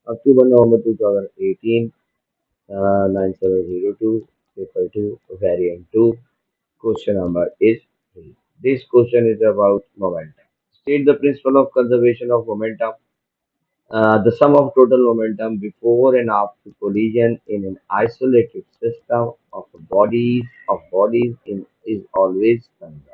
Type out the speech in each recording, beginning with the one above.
October, November 2018, 9702, paper 2, variant 2. Question number is 3. This question is about momentum. State the principle of conservation of momentum. The sum of total momentum before and after collision in an isolated system of bodies is always conserved.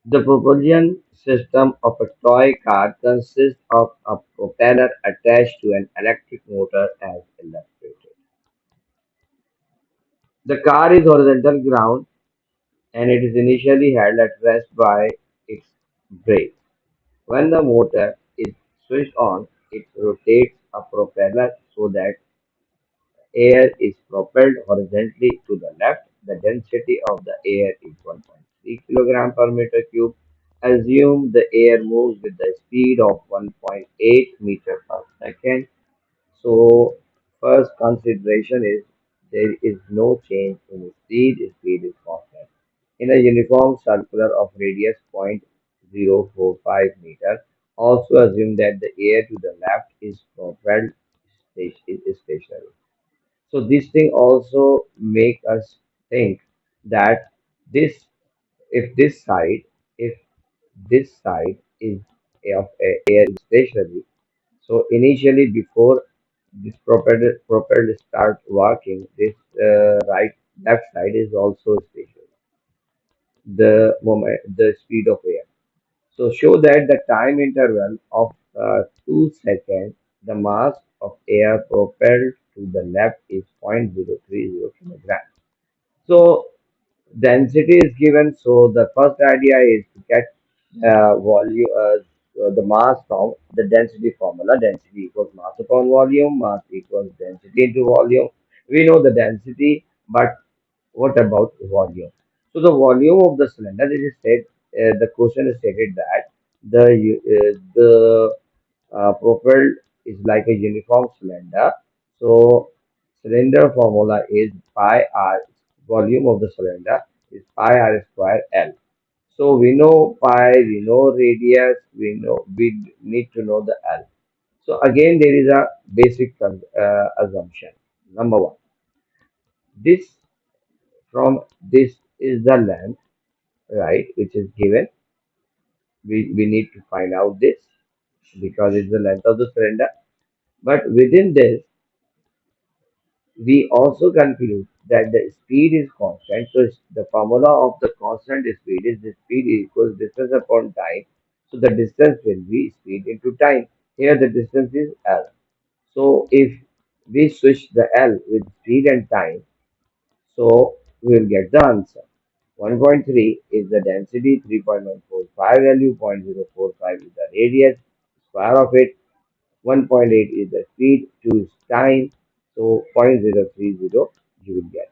The propulsion system of a toy car consists of a propeller attached to an electric motor as illustrated. The car is horizontal ground and it is initially held at rest by its brakes. When the motor is switched on, it rotates a propeller so that air is propelled horizontally to the left. The density of the air is 1.3 kg per meter cube. Assume the air moves with the speed of 1.8 meter per second. So, first consideration is there is no change in speed. Speed is constant. In a uniform circular of radius 0.045 meter, also assume that the air to the left is propelled is stationary. So this thing also make us think that this if this side if this side is of air is stationary. So initially before this propelled start working, this right left side is also stationary. The speed of air. So show that the time interval of 2 seconds, the mass of air propelled to the left is 0.030 kilograms. So density is given. So the first idea is to get the mass from the density formula. Density equals mass upon volume. Mass equals density into volume. We know the density, but what about volume? So the volume of the cylinder, it is said, the question is stated that the propelled is like a uniform cylinder. So cylinder formula is pi r, volume of the cylinder is pi r square L. So we know pi, we know radius, we need to know the L. So again, there is a basic assumption. Number one, this from this is the length, right, which is given. We need to find out this because it's the length of the cylinder. But within this, we also conclude that the speed is constant. So the formula of the constant speed is the speed equals distance upon time. So the distance will be speed into time. Here the distance is L. So if we switch the L with speed and time, so we will get the answer. 1.3 is the density, 3.145 value, 0.045 is the radius, square of it, 1.8 is the speed, 2 is time, so 0.030 you will get.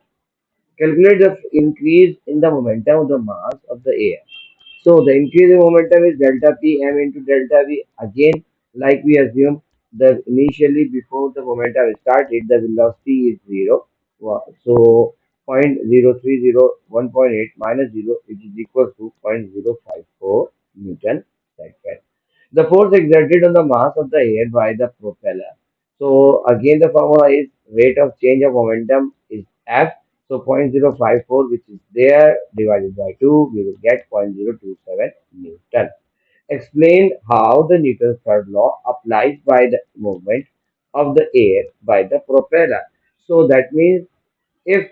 Calculate the increase in the momentum of the mass of the air. So the increase in momentum is delta P m into delta V. Again, like we assume, the initially before the momentum started, the velocity is zero. So 0.030 1.8 minus 0, which is equal to 0.054 Newton second. The force exerted on the mass of the air by the propeller. So again, the formula is rate of change of momentum is F. So 0.054, which is there, divided by 2, we will get 0.027 Newton. Explain how the Newton's third law applies by the movement of the air by the propeller. So that means if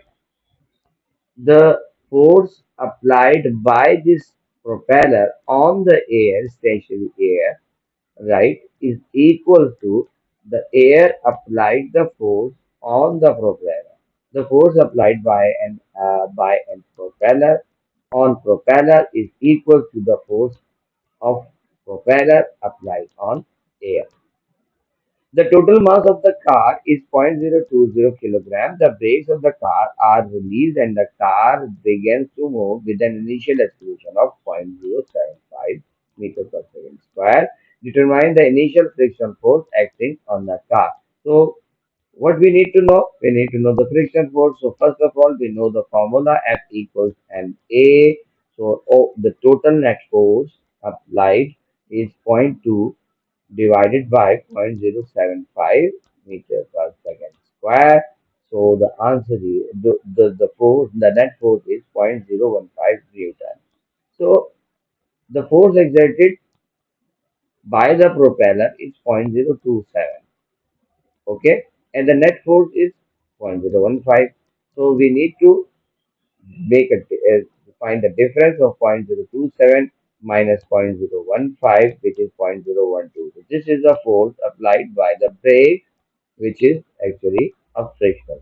the force applied by this propeller on the air, stationary air, right, is equal to the air applied the force on the propeller. The force applied by an propeller on propeller is equal to the force of propeller applied on air. The total mass of the car is 0.020 kilogram. The brakes of the car are released and the car begins to move with an initial acceleration of 0.075 meter per second square. Determine the initial friction force acting on the car. So, what we need to know? We need to know the friction force. So, first of all, we know the formula F equals ma. So, the total net force applied is zero point 0.2 divided by 0.075 meter per second square. So the answer is the force, the net force is 0.015 Newton. So the force exerted by the propeller is 0.027. Okay, and the net force is 0.015. So we need to make find the difference of 0.027 minus 0.015, which is 0.012. So this is the force applied by the brake, which is actually a frictional.